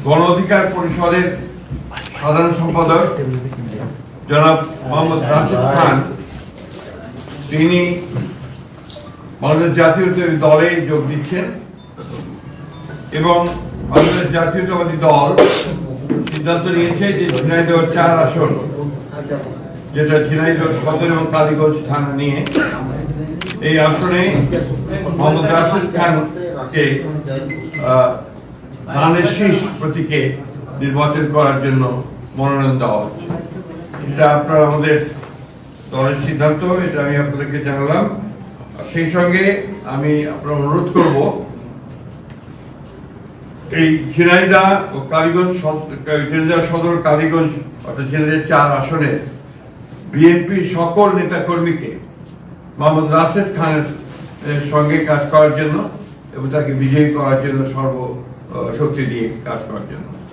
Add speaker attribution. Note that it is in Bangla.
Speaker 1: গণ অধিকার পরিষদের সাধারণ সম্পাদক জনাব মোহাম্মদ রাশেদ খান তিনি বাংলাদেশ জাতীয়তাবাদী দলে যোগ দিচ্ছেন এবং বাংলাদেশ জাতীয়তাবাদী দল সিদ্ধান্ত নিয়েছে যে ঝিনাইদহ 4 আসন, যেটা ঝিনাইদহ সদর এবং কালীগঞ্জ থানা নিয়ে, এই আসনে মোহাম্মদ রাশেদ খানকে ধানের শীষ প্রতীকে নির্বাচন করার জন্য মনোনয়ন দেওয়া হচ্ছে। এটা আপনার আমাদের দলের সিদ্ধান্ত, এটা আমি আপনাদেরকে জানালাম। সেই সঙ্গে আমি আপনার অনুরোধ করব, এই ঝিনাইদহ ও কালীগঞ্জ, ঝিনাইদহ সদর কালীগঞ্জ অর্থাৎ ঝিনাইদহ 4 আসনের বিএনপির সকল নেতাকর্মীকে মোহাম্মদ রাশেদ খানের সঙ্গে কাজ করার জন্য এবং তাকে বিজয়ী করার জন্য সর্বশক্তি দিয়ে কাজ করার জন্য।